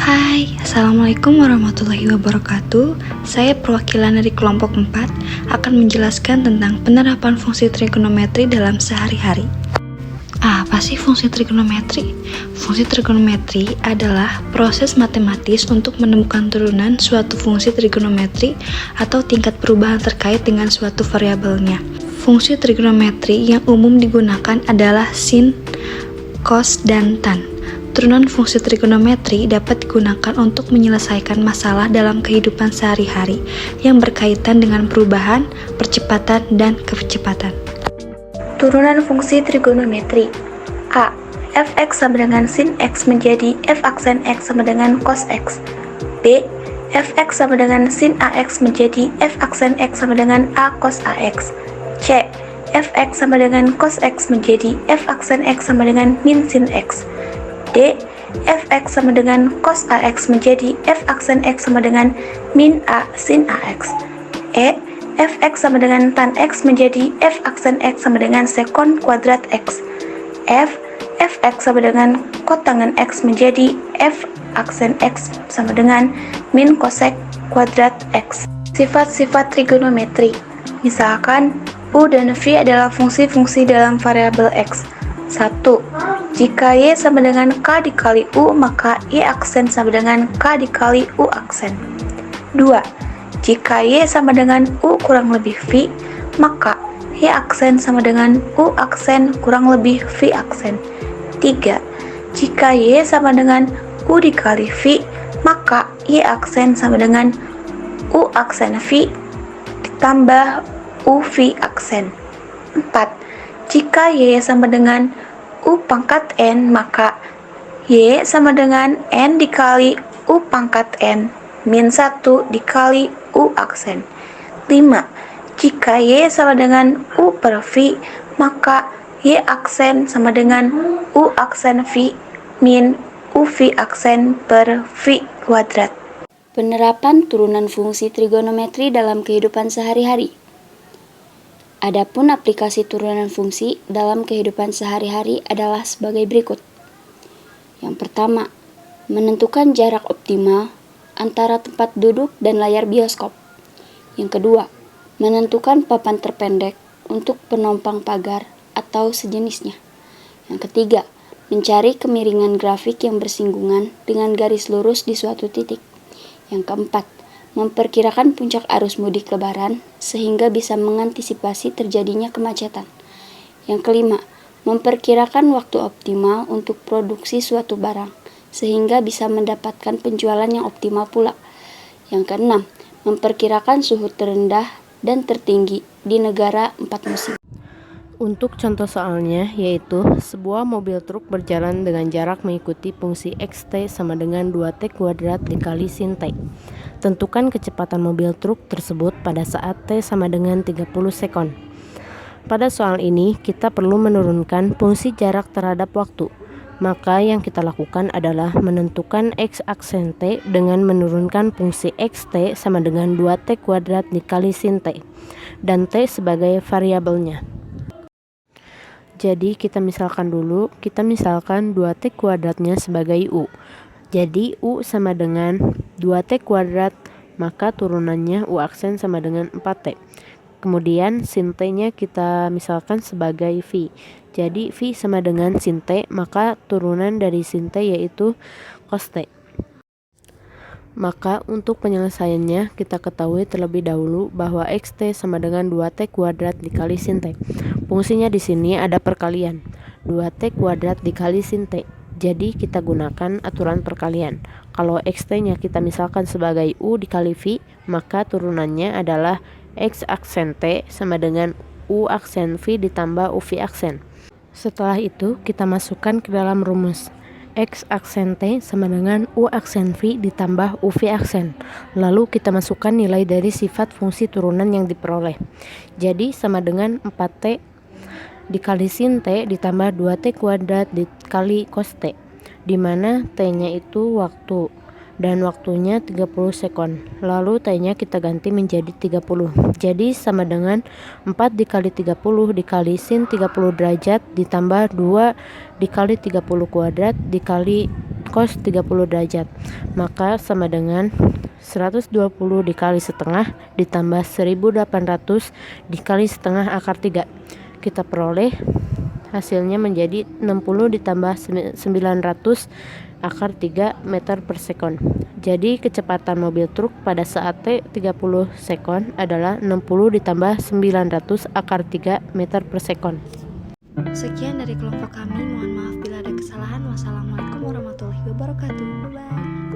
Hai, Assalamualaikum warahmatullahi wabarakatuh. Saya perwakilan dari kelompok 4 akan menjelaskan tentang penerapan fungsi trigonometri dalam sehari-hari. Apa sih fungsi trigonometri? Fungsi trigonometri adalah proses matematis untuk menemukan turunan suatu fungsi trigonometri atau tingkat perubahan terkait dengan suatu variabelnya. Fungsi trigonometri yang umum digunakan adalah sin, cos, dan tan. Turunan fungsi trigonometri dapat digunakan untuk menyelesaikan masalah dalam kehidupan sehari-hari yang berkaitan dengan perubahan, percepatan, dan kecepatan. Turunan fungsi trigonometri. A. Fx sama dengan sin x menjadi f aksen x sama dengan cos x. B. Fx sama dengan sin ax menjadi f aksen x sama dengan a cos ax. C. Fx sama dengan cos x menjadi f aksen x sama dengan min sin x. D. Fx sama dengan cos ax menjadi f aksen x sama dengan min a sin ax. E. Fx sama dengan tan x menjadi f aksen x sama dengan sekon kuadrat x. F. Fx sama dengan kotangen x menjadi f aksen x sama dengan min kosek kuadrat x. Sifat-sifat trigonometri. Misalkan, U dan V adalah fungsi-fungsi dalam variabel x. 1. Jika Y sama dengan K dikali U, maka Y aksen sama dengan K dikali U aksen. 2. Jika Y sama dengan U kurang lebih V, maka Y aksen sama dengan U aksen kurang lebih V aksen. 3. Jika Y sama dengan U dikali V, maka Y aksen sama dengan U aksen V ditambah U V aksen. 4. Jika Y sama dengan U pangkat N, maka Y sama dengan N dikali U pangkat N min 1 dikali U aksen. 5. Jika Y sama dengan U per V, maka Y aksen sama dengan U aksen V min U V aksen per V kuadrat. Penerapan turunan fungsi trigonometri dalam kehidupan sehari-hari. Adapun aplikasi turunan fungsi dalam kehidupan sehari-hari adalah sebagai berikut. Yang pertama, menentukan jarak optimal antara tempat duduk dan layar bioskop. Yang kedua, menentukan papan terpendek untuk penumpang pagar atau sejenisnya. Yang ketiga, mencari kemiringan grafik yang bersinggungan dengan garis lurus di suatu titik. Yang keempat, memperkirakan puncak arus mudik lebaran sehingga bisa mengantisipasi terjadinya kemacetan. Yang kelima, memperkirakan waktu optimal untuk produksi suatu barang sehingga bisa mendapatkan penjualan yang optimal pula. Yang keenam, memperkirakan suhu terendah dan tertinggi di negara 4 musim. Untuk contoh soalnya, yaitu sebuah mobil truk berjalan dengan jarak mengikuti fungsi xt sama dengan 2t kuadrat dikali sin t. Tentukan kecepatan mobil truk tersebut pada saat t sama dengan 30 sekon. Pada soal ini, kita perlu menurunkan fungsi jarak terhadap waktu. Maka yang kita lakukan adalah menentukan x aksen t dengan menurunkan fungsi xt sama dengan 2t kuadrat dikali sin t, dan t sebagai variabelnya. Jadi kita misalkan 2t kuadratnya sebagai U. Jadi U sama dengan 2t kuadrat, maka turunannya U aksen sama dengan 4t. Kemudian sin t-nya kita misalkan sebagai V. Jadi V sama dengan sin t, maka turunan dari sin t yaitu cos t. Maka untuk penyelesaiannya kita ketahui terlebih dahulu bahwa xt sama dengan 2t kuadrat dikali sin t. Fungsinya di sini ada perkalian. 2t kuadrat dikali sin t. Jadi kita gunakan aturan perkalian. Kalau xt-nya kita misalkan sebagai U dikali V, maka turunannya adalah x aksen t sama dengan U aksen V ditambah UV aksen. Setelah itu kita masukkan ke dalam rumus. X aksen T sama dengan U aksen V ditambah UV aksen. Lalu kita masukkan nilai dari sifat fungsi turunan yang diperoleh. Jadi sama dengan 4T dikali sin T ditambah 2T kuadrat dikali cos T, di mana T-nya itu waktu dan waktunya 30 sekon. Lalu T-nya kita ganti menjadi 30. Jadi sama dengan 4 dikali 30 dikali sin 30 derajat ditambah 2 dikali 30 kuadrat dikali cos 30 derajat. Maka sama dengan 120 dikali setengah ditambah 1800 dikali setengah akar 3. Kita peroleh hasilnya menjadi 60 ditambah 900 akar 3 meter per sekon. Jadi kecepatan mobil truk pada saat T 30 sekon adalah 60 ditambah 900 akar 3 meter per sekon. Sekian dari kelompok kami, mohon maaf bila ada kesalahan. Wassalamualaikum warahmatullahi wabarakatuh. Bye-bye.